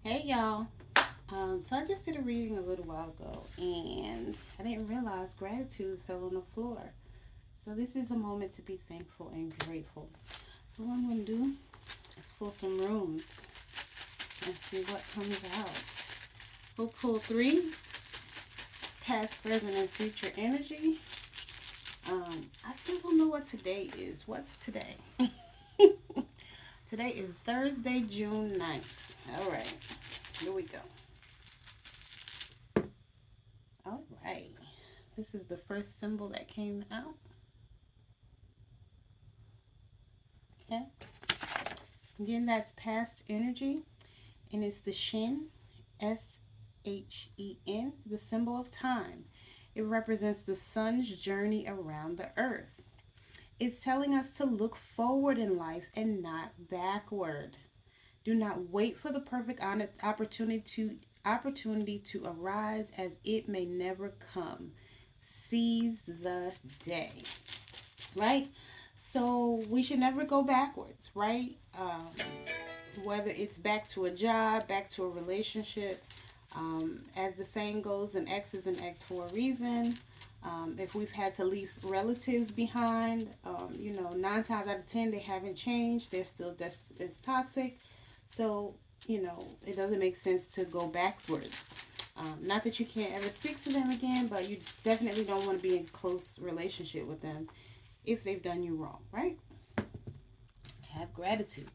Hey y'all. So I just did a reading a little while ago and I didn't realize gratitude fell on the floor. So this is a moment to be thankful and grateful. So what I'm going to do is pull some rooms and see what comes out. We'll pull three past, present, and future energy. I still don't know what today is. What's today? Today is Thursday, June 9th. All right, here we go. All right. This is the first symbol that came out. Okay. Again, that's past energy, and it's the Shen, Shen, the symbol of time. It represents the sun's journey around the earth. It's telling us to look forward in life and not backward. Do not wait for the perfect opportunity to arise, as it may never come. Seize the day. Right? So we should never go backwards, right? Whether it's back to a job, back to a relationship, as the saying goes, an X is an X for a reason. If we've had to leave relatives behind, 9 times out of 10 they haven't changed. They're still just as toxic. So, it doesn't make sense to go backwards. Not that you can't ever speak to them again, but you definitely don't want to be in close relationship with them if they've done you wrong, right? Have gratitude.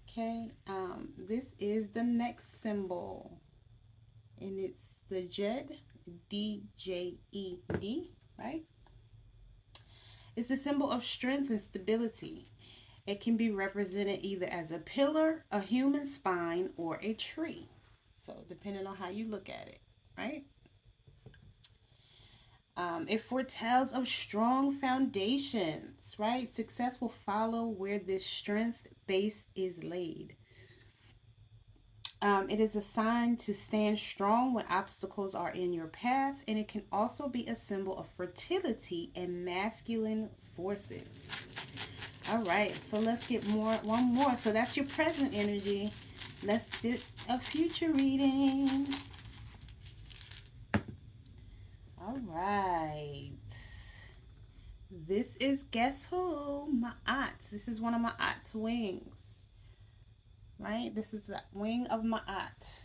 Okay, this is the next symbol, and it's the Jed, Djed, right? It's a symbol of strength and stability. It can be represented either as a pillar, a human spine, or a tree. So, depending on how you look at it, right? It foretells of strong foundations, right? Success will follow where this strength base is laid. It is a sign to stand strong when obstacles are in your path, and it can also be a symbol of fertility and masculine forces. All right, so let's get one more. So that's your present energy. Let's get a future reading. All right. This is, guess who? My aunt. This is one of my aunt's wings. Right? This is the wing of my aunt.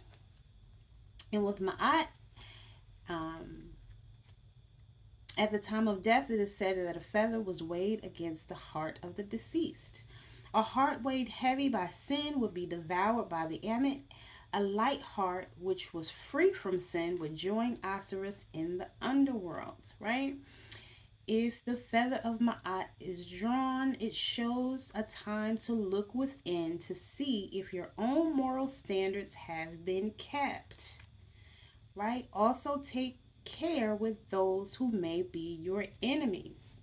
And with my aunt, um, at the time of death, it is said that a feather was weighed against the heart of the deceased. A heart weighed heavy by sin would be devoured by the Amit. A light heart, which was free from sin, would join Osiris in the underworld, right? If the feather of Ma'at is drawn, it shows a time to look within to see if your own moral standards have been kept, right? Also, take care with those who may be your enemies.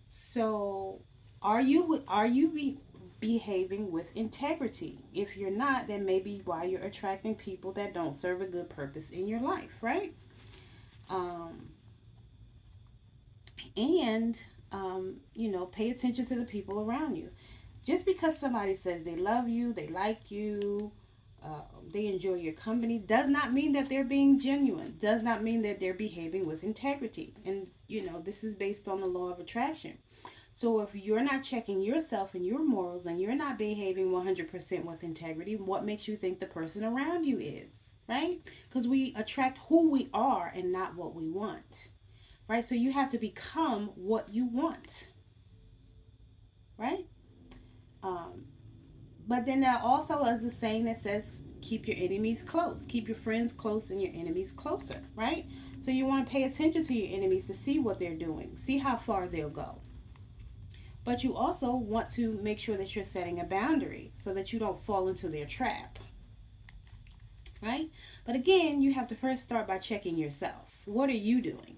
So, behaving with integrity? If you're not, then maybe why you're attracting people that don't serve a good purpose in your life, right? Um, and pay attention to the people around you. Just because somebody says they love you, they like you, they enjoy your company, does not mean that they're being genuine, does not mean that they're behaving with integrity. And this is based on the law of attraction. So if you're not checking yourself and your morals, and you're not behaving 100% with integrity, what makes you think the person around you is, right? Because we attract who we are and not what we want, right? So you have to become what you want, right? Um, but then there also is a saying that says, keep your enemies close, keep your friends close and your enemies closer, right? So you want to pay attention to your enemies to see what they're doing, see how far they'll go. But you also want to make sure that you're setting a boundary so that you don't fall into their trap, right? But again, you have to first start by checking yourself. What are you doing?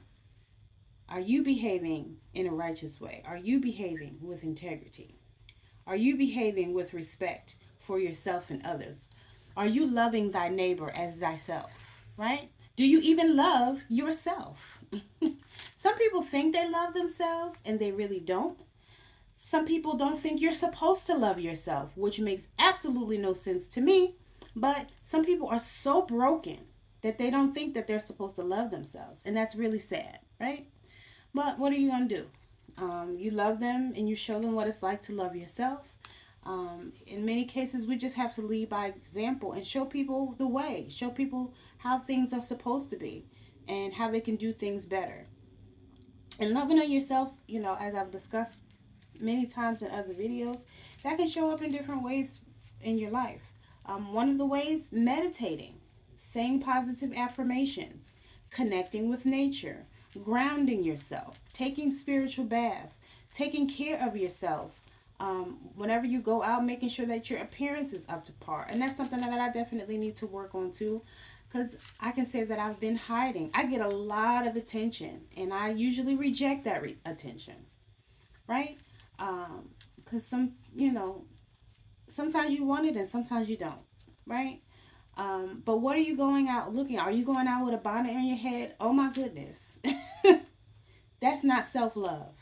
Are you behaving in a righteous way? Are you behaving with integrity? Are you behaving with respect for yourself and others? Are you loving thy neighbor as thyself, right? Do you even love yourself? Some people think they love themselves and they really don't. Some people don't think you're supposed to love yourself, which makes absolutely no sense to me. But some people are so broken that they don't think that they're supposed to love themselves. And that's really sad, right? But what are you going to do? You love them and you show them what it's like to love yourself. In many cases, we just have to lead by example and show people the way, show people how things are supposed to be and how they can do things better. And loving on yourself, as I've discussed many times in other videos, that can show up in different ways in your life. One of the ways, meditating, saying positive affirmations, connecting with nature, grounding yourself, taking spiritual baths, taking care of yourself. Whenever you go out, making sure that your appearance is up to par. And that's something that I definitely need to work on too. Because I can say that I've been hiding. I get a lot of attention, and I usually reject that attention, right? Because sometimes you want it and sometimes you don't, right? But what are you going out looking? Are you going out with a bonnet on your head? Oh my goodness. That's not self-love,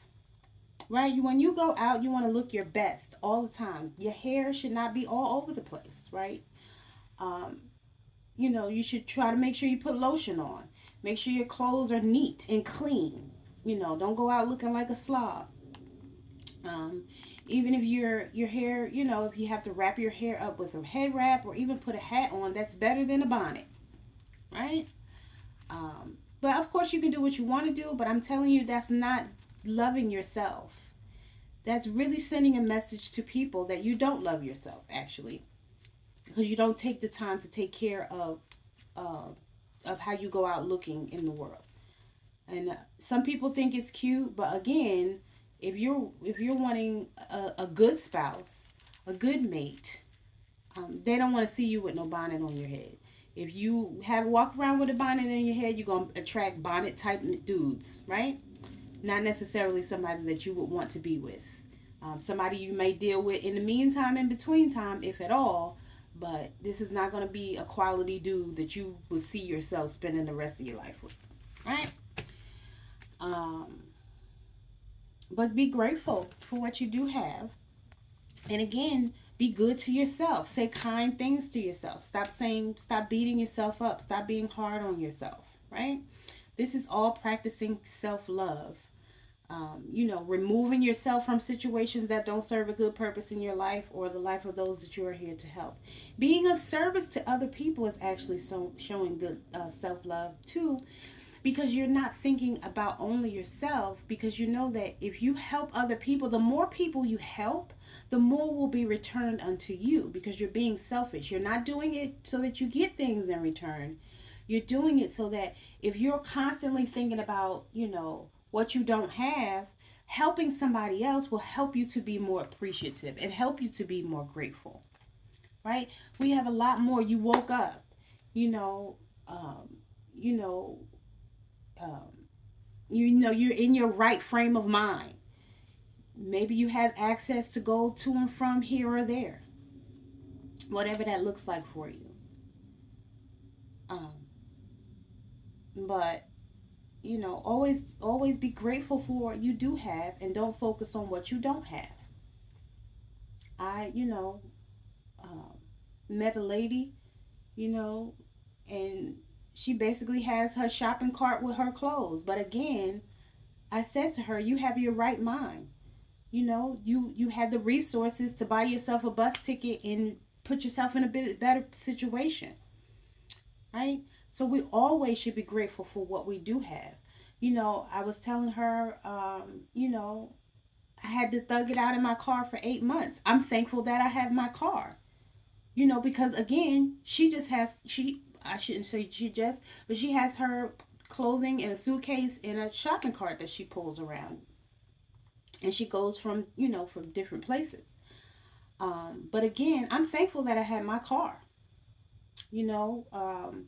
right? When you go out, you want to look your best all the time. Your hair should not be all over the place, right? Um, you should try to make sure you put lotion on. Make sure your clothes are neat and clean. Don't go out looking like a slob. Um, Even if your hair, if you have to wrap your hair up with a head wrap or even put a hat on, that's better than a bonnet, right? But of course, you can do what you want to do. But I'm telling you, that's not loving yourself. That's really sending a message to people that you don't love yourself, actually, because you don't take the time to take care uh, of how you go out looking in the world. And some people think it's cute, but again, if you're wanting a good spouse, a good mate, they don't want to see you with no bonnet on your head. If you have walk around with a bonnet on your head, you're gonna attract bonnet type dudes, right? Not necessarily somebody that you would want to be with. Somebody you may deal with in the meantime, in between time, if at all. But this is not going to be a quality dude that you would see yourself spending the rest of your life with, right? Um, but be grateful for what you do have. And again, be good to yourself. Say kind things to yourself. Stop beating yourself up. Stop being hard on yourself, right? This is all practicing self-love. Removing yourself from situations that don't serve a good purpose in your life or the life of those that you are here to help. Being of service to other people is actually showing good self-love too, because you're not thinking about only yourself, because you know that if you help other people, the more people you help, the more will be returned unto you, because you're being selfish. You're not doing it so that you get things in return. You're doing it so that if you're constantly thinking about, what you don't have, helping somebody else will help you to be more appreciative and help you to be more grateful, right? We have a lot more. You woke up, you know, um, you know, um, you're in your right frame of mind. Maybe you have access to go to and from here or there, whatever that looks like for you. Um, but always be grateful for what you do have and don't focus on what you don't have. I, um, met a lady, you know, and she basically has her shopping cart with her clothes. But again, I said to her, you have your right mind. You have the resources to buy yourself a bus ticket and put yourself in a bit better situation, right? So we always should be grateful for what we do have. I was telling her, I had to thug it out in my car for 8 months. I'm thankful that I have my car. Because again, I shouldn't say she just, but she has her clothing in a suitcase in a shopping cart that she pulls around. And she goes from different places. But again, I'm thankful that I had my car. You know, um,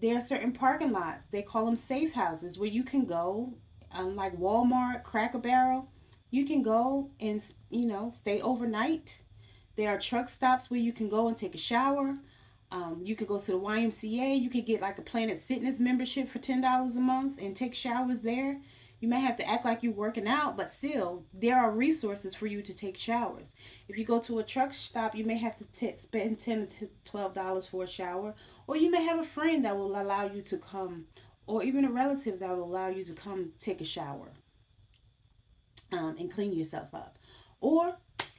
there are certain parking lots, they call them safe houses, where you can go, like Walmart, Cracker Barrel, you can go and, stay overnight. There are truck stops where you can go and take a shower. You could go to the YMCA. You could get like a Planet Fitness membership for $10 a month and take showers there. You may have to act like you're working out, but still, there are resources for you to take showers. If you go to a truck stop, you may have to spend $10 to $12 for a shower, or you may have a friend that will allow you to come, or even a relative that will allow you to come take a shower, and clean yourself up. Or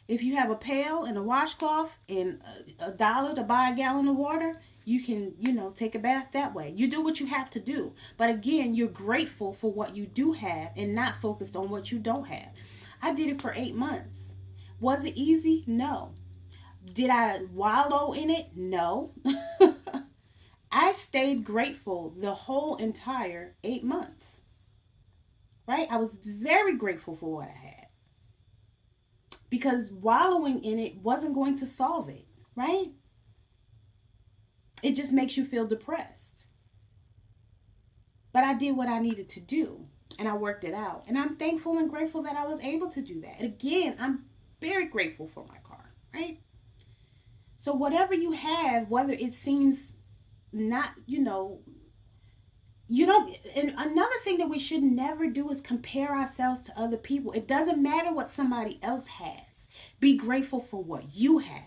if you have a pail and a washcloth and a dollar to buy a gallon of water, you can, take a bath that way. You do what you have to do. But again, you're grateful for what you do have and not focused on what you don't have. I did it for 8 months. Was it easy? No. Did I wallow in it? No. I stayed grateful the whole entire 8 months, right? I was very grateful for what I had because wallowing in it wasn't going to solve it, right? It just makes you feel depressed. But I did what I needed to do and I worked it out. And I'm thankful and grateful that I was able to do that. Again, I'm very grateful for my car, right? So, whatever you have, whether it seems not, you don't, and another thing that we should never do is compare ourselves to other people. It doesn't matter what somebody else has, be grateful for what you have.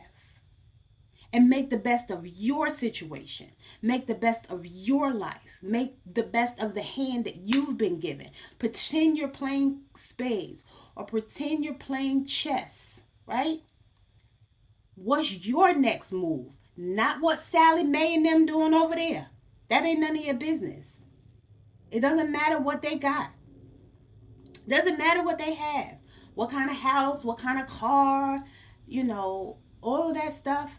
And make the best of your situation. Make the best of your life. Make the best of the hand that you've been given. Pretend you're playing spades or pretend you're playing chess, right? What's your next move? Not what Sally Mae and them doing over there. That ain't none of your business. It doesn't matter what they got. Doesn't matter what they have. What kind of house, what kind of car, all of that stuff,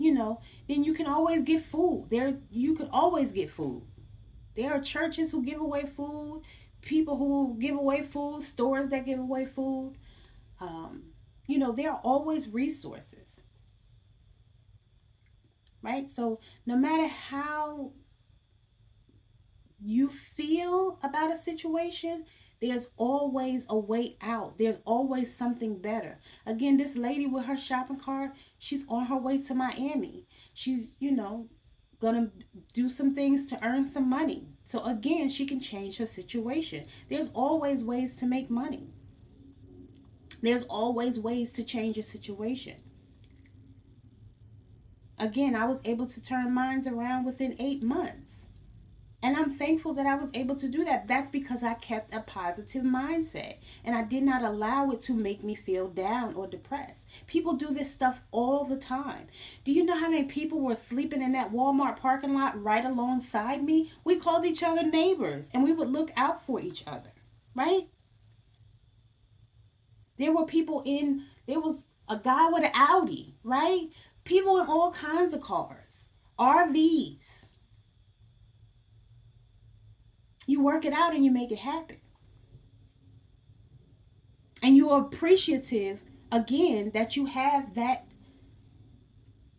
then you can always get food. You could always get food. There are churches who give away food, people who give away food, stores that give away food. Um, there are always resources, right? So no matter how you feel about a situation, there's always a way out. There's always something better. Again, this lady with her shopping cart, she's on her way to Miami. She's, gonna do some things to earn some money. So again, she can change her situation. There's always ways to make money. There's always ways to change your situation. Again, I was able to turn minds around within 8 months. And I'm thankful that I was able to do that. That's because I kept a positive mindset and I did not allow it to make me feel down or depressed. People do this stuff all the time. Do you know how many people were sleeping in that Walmart parking lot right alongside me? We called each other neighbors and we would look out for each other, right? There was a guy with an Audi, right? People in all kinds of cars, RVs. You work it out and you make it happen. And you're appreciative again that you have that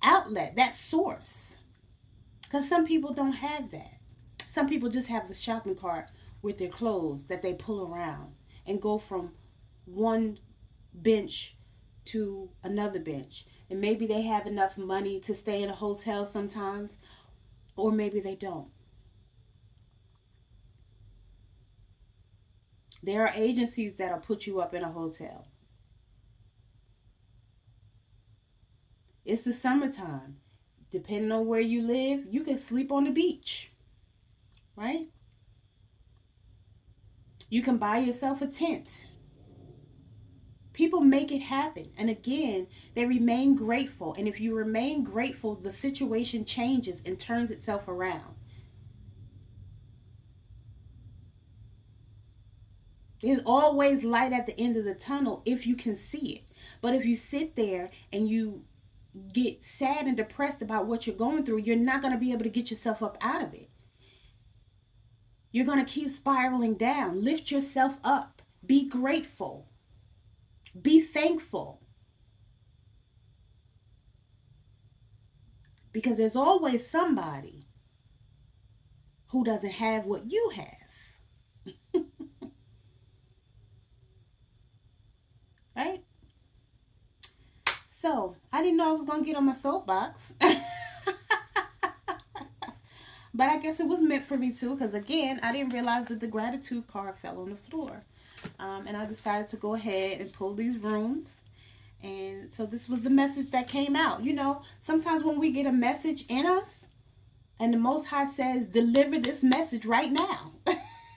outlet, that source. Because some people don't have that. Some people just have the shopping cart with their clothes that they pull around and go from one bench to another bench. And maybe they have enough money to stay in a hotel sometimes, or maybe they don't. There are agencies that'll put you up in a hotel. It's the summertime. Depending on where you live, you can sleep on the beach, right? You can buy yourself a tent. People make it happen. And again, they remain grateful. And if you remain grateful, the situation changes and turns itself around. There's always light at the end of the tunnel if you can see it. But if you sit there and you get sad and depressed about what you're going through, you're not going to be able to get yourself up out of it. You're going to keep spiraling down. Lift yourself up. Be grateful. Be thankful. Because there's always somebody who doesn't have what you have. Right? So, I didn't know I was going to get on my soapbox. But I guess it was meant for me too, because again, I didn't realize that the gratitude card fell on the floor. And I decided to go ahead and pull these runes. And so this was the message that came out. You know, sometimes when we get a message in us, and the Most High says, deliver this message right now.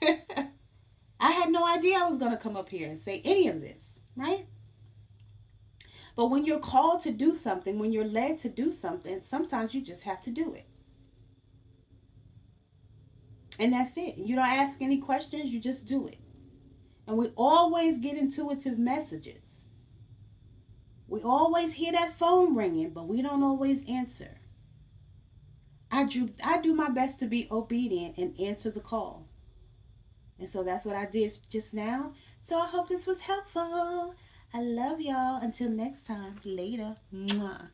I had no idea I was going to come up here and say any of this, right? But when you're called to do something, when you're led to do something, sometimes you just have to do it. And that's it. You don't ask any questions, you just do it. And we always get intuitive messages. We always hear that phone ringing, but we don't always answer. I do my best to be obedient and answer the call. And so that's what I did just now. So I hope this was helpful. I love y'all. Until next time. Later. Mwah.